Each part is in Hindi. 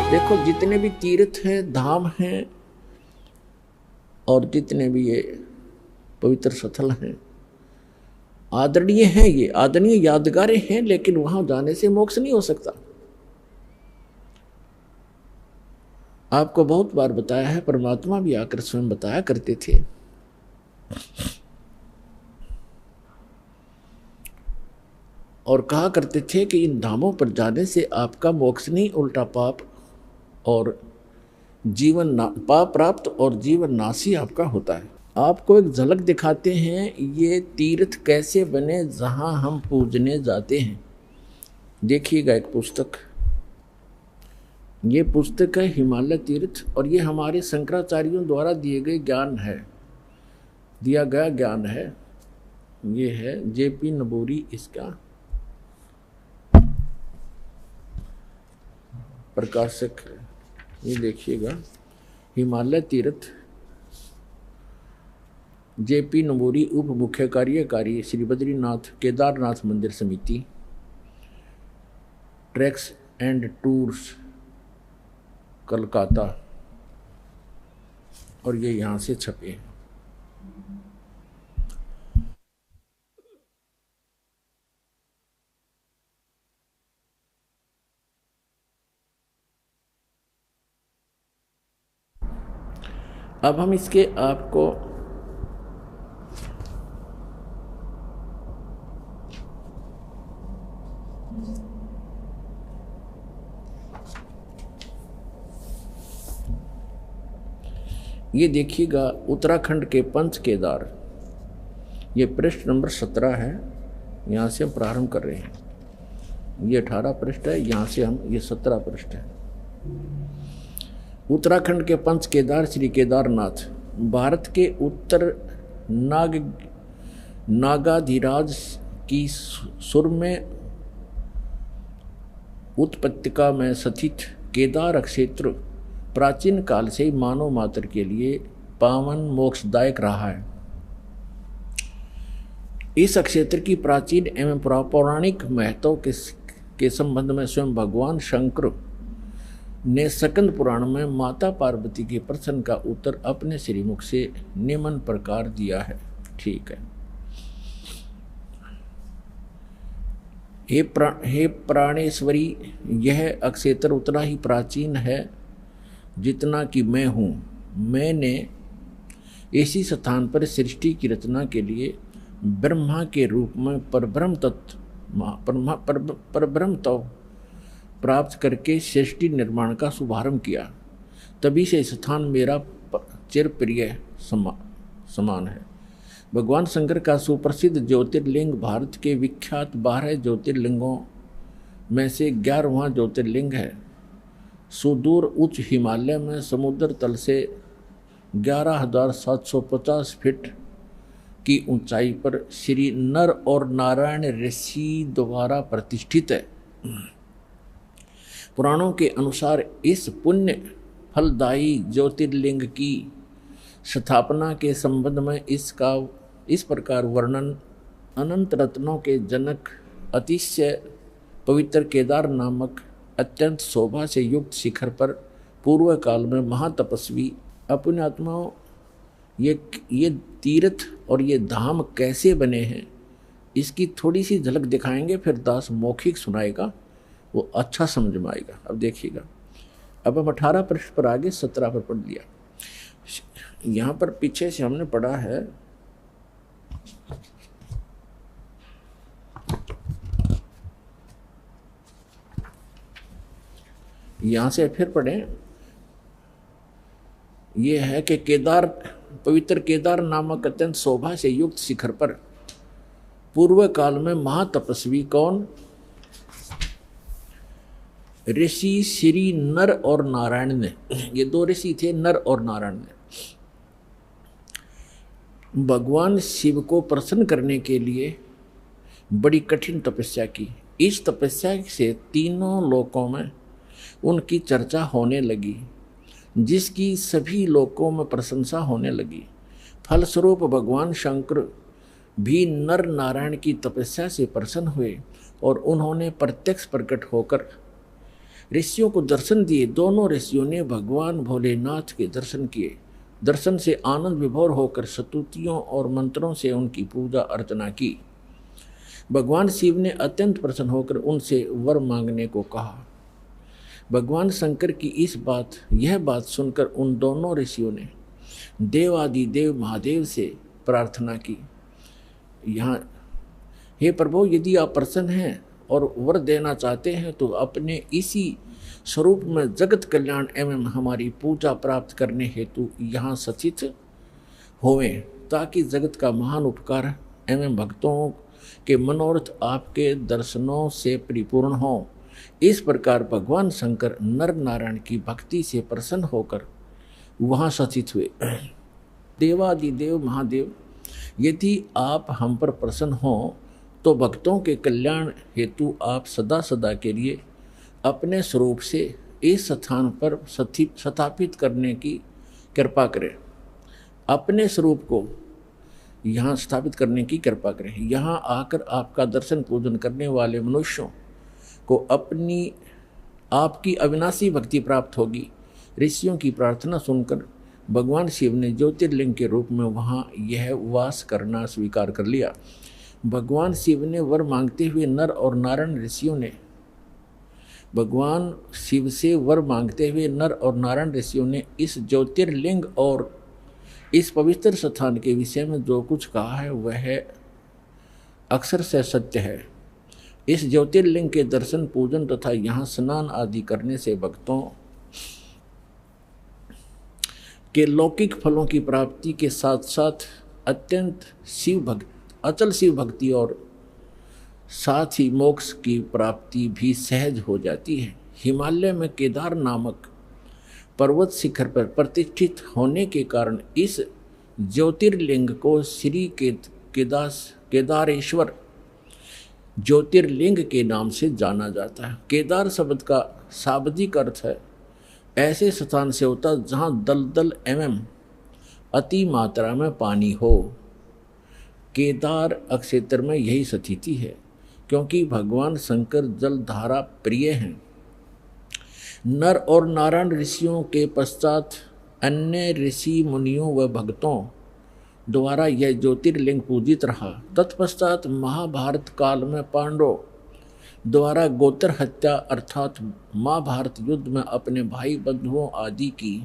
देखो जितने भी तीर्थ हैं, धाम हैं और जितने भी ये पवित्र स्थल हैं, आदरणीय हैं, ये आदरणीय यादगारें हैं, लेकिन वहां जाने से मोक्ष नहीं हो सकता। आपको बहुत बार बताया है, परमात्मा भी आकर स्वयं बताया करते थे। और कहा करते थे कि इन धामों पर जाने से आपका मोक्ष नहीं, उल्टा पाप और पाप प्राप्त और जीवन नाशी आपका होता है। आपको एक झलक दिखाते हैं ये तीर्थ कैसे बने जहां हम पूजने जाते हैं। देखिएगा एक पुस्तक, ये पुस्तक है हिमालय तीर्थ, और ये हमारे शंकराचार्यों द्वारा दिए गए ज्ञान है, दिया गया ज्ञान है। ये है जेपी नबूरी इसका प्रकाशक है। ये देखिएगा हिमालय तीर्थ, जेपी नबूरी, उप मुख्य कार्यकारी श्री बद्रीनाथ केदारनाथ मंदिर समिति, ट्रैक्स एंड टूर्स कलकत्ता, और ये यहाँ से छपे हैं। अब हम इसके आपको ये देखिएगा उत्तराखंड के पंच केदार, ये पृष्ठ नंबर 17 है। यहाँ से हम प्रारंभ कर रहे हैं। ये 18 पृष्ठ है, यहाँ से हम ये 17 पृष्ठ है। उत्तराखंड के पंच केदार श्री केदारनाथ भारत के उत्तर नागाधिराज की सुर में उत्पत्तिका में स्थित केदार क्षेत्र प्राचीन काल से मानव मात्र के लिए पावन मोक्षदायक रहा है। इस क्षेत्र की प्राचीन एवं पौराणिक महत्व के संबंध में स्वयं भगवान शंकर ने स्कंद पुराण में माता पार्वती के प्रश्न का उत्तर अपने श्रीमुख से निम्न प्रकार दिया है। ठीक है। हे प्राणेश्वरी, यह अक्षेत्र उतना ही प्राचीन है जितना कि मैं हूँ। मैंने इसी स्थान पर सृष्टि की रचना के लिए ब्रह्मा के रूप में परब्रह्म तत्व प्राप्त करके सृष्टि निर्माण का शुभारंभ किया। तभी से स्थान मेरा चिरप्रिय समान है। भगवान शंकर का सुप्रसिद्ध ज्योतिर्लिंग भारत के विख्यात 12 ज्योतिर्लिंगों में से 11वां ज्योतिर्लिंग है। सुदूर उच्च हिमालय में समुद्र तल से 11,750 फीट की ऊंचाई पर श्री नर और नारायण ऋषि द्वारा प्रतिष्ठित है। पुराणों के अनुसार इस पुण्य फलदायी ज्योतिर्लिंग की स्थापना के संबंध में इसका इस प्रकार वर्णन, अनंत रत्नों के जनक अतिशय पवित्र केदार नामक अत्यंत शोभा से युक्त शिखर पर पूर्व काल में महातपस्वी अपने आत्माओं ये तीर्थ और ये धाम कैसे बने हैं, इसकी थोड़ी सी झलक दिखाएंगे। फिर दास मौखिक सुनाएगा, वो अच्छा समझ में आएगा। अब देखिएगा, अब हम 18 पृष्ठ पर आगे 17 पर पढ़ लिया। यहाँ पर पीछे से हमने पढ़ा है, यहाँ से फिर पढ़ें। ये है कि पवित्र केदार नामक अत्यंत शोभा से युक्त शिखर पर पूर्व काल में महातपस्वी कौन? ऋषि श्री नर और नारायण ने, ये 2 ऋषि थे, नर और नारायण ने भगवान शिव को प्रसन्न करने के लिए बड़ी कठिन तपस्या की। इस तपस्या से तीनों लोकों में उनकी चर्चा होने लगी, जिसकी सभी लोकों में प्रशंसा होने लगी। फलस्वरूप भगवान शंकर भी नर नारायण की तपस्या से प्रसन्न हुए और उन्होंने प्रत्यक्ष प्रकट होकर ऋषियों को दर्शन दिए। दोनों ऋषियों ने भगवान भोलेनाथ के दर्शन किए। दर्शन से आनंद विभोर होकर स्तुतियों और मंत्रों से उनकी पूजा अर्चना की। भगवान शिव ने अत्यंत प्रसन्न होकर उनसे वर मांगने को कहा। भगवान शंकर की यह बात सुनकर उन दोनों ऋषियों ने देवादिदेव महादेव से प्रार्थना की। यहाँ, हे प्रभु, यदि आप प्रसन्न हैं और वर देना चाहते हैं तो अपने इसी स्वरूप में जगत कल्याण एवं हमारी पूजा प्राप्त करने हेतु यहाँ सचित होवें, ताकि जगत का महान उपकार एवं भक्तों के मनोरथ आपके दर्शनों से परिपूर्ण हो। इस प्रकार भगवान शंकर नर नारायण की भक्ति से प्रसन्न होकर वहाँ सचित हुए। देवादिदेव महादेव, यदि आप हम पर प्रसन्न हो तो भक्तों के कल्याण हेतु आप सदा सदा के लिए अपने स्वरूप से इस स्थान पर स्थापित करने की कृपा करें। अपने स्वरूप को यहाँ स्थापित करने की कृपा करें। यहाँ आकर आपका दर्शन पूजन करने वाले मनुष्यों को आपकी अविनाशी भक्ति प्राप्त होगी। ऋषियों की प्रार्थना सुनकर भगवान शिव ने ज्योतिर्लिंग के रूप में वहाँ यह वास करना स्वीकार कर लिया। भगवान शिव ने वर मांगते हुए नर और नारायण ऋषियों ने भगवान शिव से वर मांगते हुए नर और नारायण ऋषियों ने इस ज्योतिर्लिंग और इस पवित्र स्थान के विषय में जो कुछ कहा है वह अक्षर से सत्य है। इस ज्योतिर्लिंग के दर्शन पूजन तथा यहाँ स्नान आदि करने से भक्तों के लौकिक फलों की प्राप्ति के साथ साथ अचल शिव भक्ति और साथ ही मोक्ष की प्राप्ति भी सहज हो जाती है। हिमालय में केदार नामक पर्वत शिखर पर प्रतिष्ठित होने के कारण इस ज्योतिर्लिंग को श्री केदारेश्वर ज्योतिर्लिंग के नाम से जाना जाता है। केदार शब्द का शाब्दिक अर्थ है ऐसे स्थान से होता जहाँ दलदल एवं अति मात्रा में पानी हो। केदार क्षेत्र में यही स्थिति है, क्योंकि भगवान शंकर जलधारा प्रिय हैं। नर और नारायण ऋषियों के पश्चात अन्य ऋषि मुनियों व भक्तों द्वारा यह ज्योतिर्लिंग पूजित रहा। तत्पश्चात महाभारत काल में पांडवों द्वारा गोत्र हत्या अर्थात महाभारत युद्ध में अपने भाई बंधुओं आदि की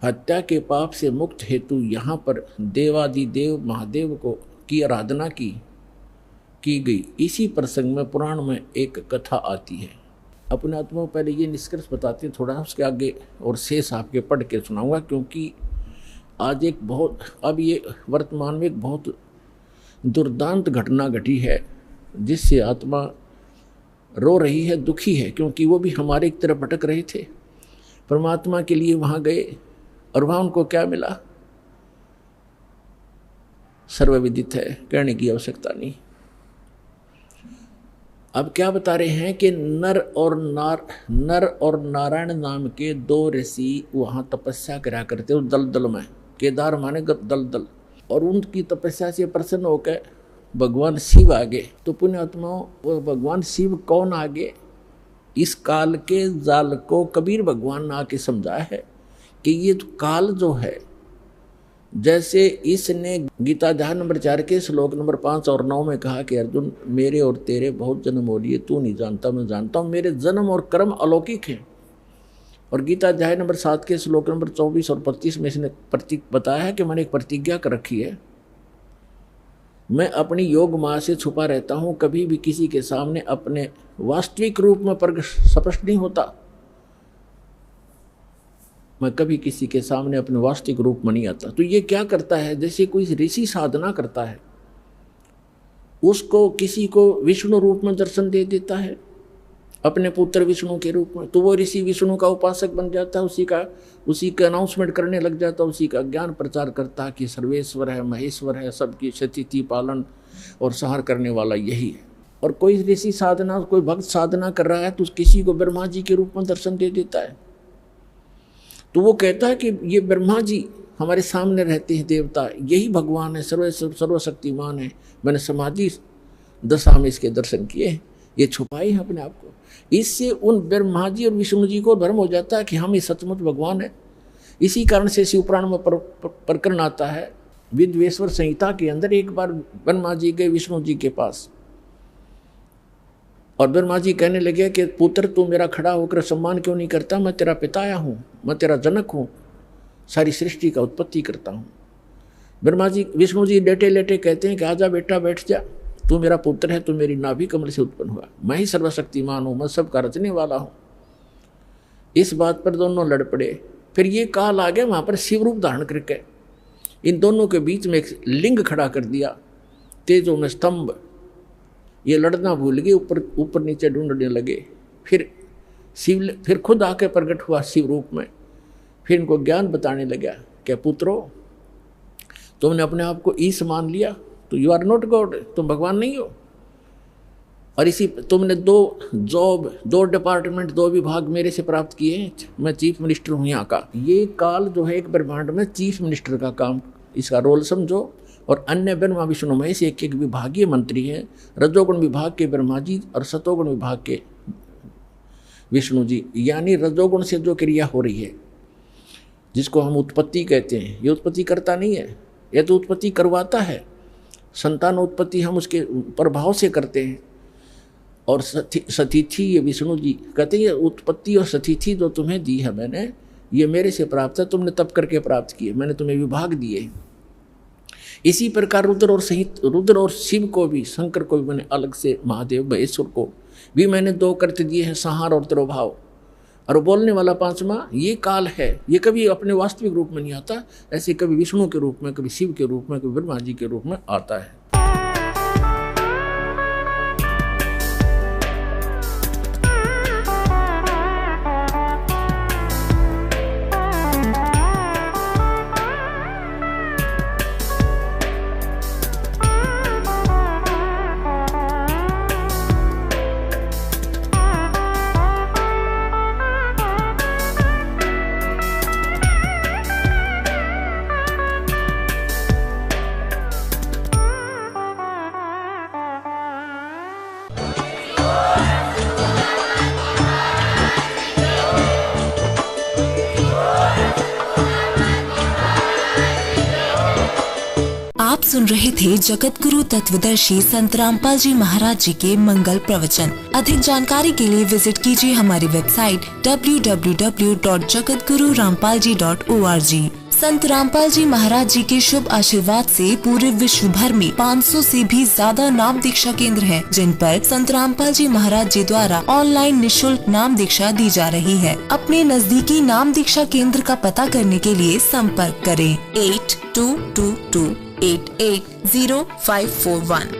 हत्या के पाप से मुक्त हेतु यहाँ पर देवादिदेव महादेव की आराधना की गई। इसी प्रसंग में पुराण में एक कथा आती है। अपने आत्मा पहले ये निष्कर्ष बताते हैं, थोड़ा उसके आगे और शेष आपके पढ़ के सुनाऊंगा, क्योंकि आज ये वर्तमान में एक बहुत दुर्दांत घटना घटी है जिससे आत्मा रो रही है, दुखी है, क्योंकि वो भी हमारे एक तरफ भटक रहे थे, परमात्मा के लिए वहाँ गए और वहाँ उनको क्या मिला सर्वविदित है, कहने की आवश्यकता नहीं। अब क्या बता रहे हैं कि नर और नारायण नाम के दो ऋषि वहाँ तपस्या करा करते उस दलदल में। केदार माने दलदल, और उनकी तपस्या से प्रसन्न होकर भगवान शिव आगे। तो पुण्यात्माओं, वो भगवान शिव कौन आगे? इस काल के जाल को कबीर भगवान ने आके समझाया है कि ये काल जो है, जैसे इसने गीता अध्याय नंबर 4 के श्लोक नंबर 5 और 9 में कहा कि अर्जुन, मेरे और तेरे बहुत जन्म हो लिए, तू नहीं जानता मैं जानता हूँ, मेरे जन्म और कर्म अलौकिक हैं। और गीता अध्याय नंबर 7 के श्लोक नंबर 24 और 25 में इसने बताया है कि मैंने एक प्रतिज्ञा कर रखी है, मैं अपनी योग माया से छुपा रहता हूँ, कभी भी किसी के सामने अपने वास्तविक रूप में स्पष्ट नहीं होता। मैं कभी किसी के सामने अपने वास्तविक रूप में नहीं आता। तो ये क्या करता है, जैसे कोई ऋषि साधना करता है, उसको किसी को विष्णु रूप में दर्शन दे देता है, अपने पुत्र विष्णु के रूप में, तो वो ऋषि विष्णु का उपासक बन जाता है, उसी का अनाउंसमेंट करने लग जाता है, उसी का ज्ञान प्रचार करता है कि सर्वेश्वर है, महेश्वर है, सबकी स्थिति पालन और संहार करने वाला यही है। और कोई ऋषि साधना, कोई भक्त साधना कर रहा है तो किसी को ब्रह्मा जी के रूप में दर्शन दे देता है। तो वो कहता है कि ये ब्रह्मा जी हमारे सामने रहते हैं, देवता, यही भगवान है, सर्वशक्तिमान है। मैंने समाधि दशा में इसके दर्शन किए, ये छुपाए हैं अपने आप को। इससे उन ब्रह्मा जी और विष्णु जी को भ्रम हो जाता है कि हम ही सचमुच भगवान है। इसी कारण से शिवपुराण में प्रकरण आता है, विद्वेश्वर संहिता के अंदर। एक बार ब्रह्मा जी गए विष्णु जी के पास और ब्रह्मा जी कहने लगे कि पुत्र तू मेरा खड़ा होकर सम्मान क्यों नहीं करता, मैं तेरा पिताया हूँ, मैं तेरा जनक हूँ, सारी सृष्टि का उत्पत्ति करता हूँ। ब्रह्मा जी विष्णु जी लेटे लेटे कहते हैं कि आजा बेटा बैठ जा, तू मेरा पुत्र है, तू मेरी नाभि कमल से उत्पन्न हुआ, मैं ही सर्वशक्तिमान हूँ, मैं सबका रचने वाला हूँ। इस बात पर दोनों लड़ पड़े। फिर ये काल आ गया वहाँ पर शिव रूप धारण करके इन दोनों के बीच में एक लिंग खड़ा कर दिया, तेजों में स्तंभ। ये लड़ना भूल गए, ऊपर ऊपर नीचे ढूंढने लगे। फिर खुद आके प्रकट हुआ शिव रूप में। फिर इनको ज्ञान बताने लगा क्या पुत्रो, तुमने अपने आप को ईश मान लिया तो यू आर नॉट गॉड, तुम भगवान नहीं हो। और इसी तुमने दो डिपार्टमेंट, 2 विभाग मेरे से प्राप्त किए, मैं चीफ मिनिस्टर हूँ यहाँ का। ये काल जो है एक ब्रह्मांड में चीफ मिनिस्टर का काम, इसका रोल समझो। और अन्य ब्रह्मा विष्णु महेश एक एक विभागीय मंत्री हैं। रजोगुण विभाग के ब्रह्मा जी और सतोगुण विभाग के विष्णु जी। यानी रजोगुण से जो क्रिया हो रही है जिसको हम उत्पत्ति कहते हैं, ये उत्पत्ति करता नहीं है, ये तो उत्पत्ति करवाता है। संतान उत्पत्ति हम उसके प्रभाव से करते हैं। और सतिथि ये विष्णु जी कहते हैं, ये उत्पत्ति और सतिथि जो तुम्हें दी है मैंने, ये मेरे से प्राप्त है, तुमने तप करके प्राप्त किए, मैंने तुम्हें विभाग दिए। इसी प्रकार रुद्र और शिव को भी, शंकर को भी मैंने अलग से, महादेव महेश्वर को भी मैंने 2 कर्त दिए हैं, संहार और तिरोभाव। और बोलने वाला 5वां ये काल है, ये कभी अपने वास्तविक रूप में नहीं आता, ऐसे कभी विष्णु के रूप में, कभी शिव के रूप में, कभी ब्रह्मा जी के रूप में आता है। आप सुन रहे थे जगत गुरु तत्वदर्शी संत रामपाल जी महाराज जी के मंगल प्रवचन। अधिक जानकारी के लिए विजिट कीजिए हमारी वेबसाइट www.jagatgururampalji.org। संत रामपाल जी महाराज जी के शुभ आशीर्वाद से पूरे विश्व भर में 500 से भी ज्यादा नाम दीक्षा केंद्र हैं, जिन पर संत रामपाल जी महाराज जी द्वारा ऑनलाइन निशुल्क नाम दीक्षा दी जा रही है। अपने नजदीकी नाम दीक्षा केंद्र का पता करने के लिए संपर्क करें 8222880541।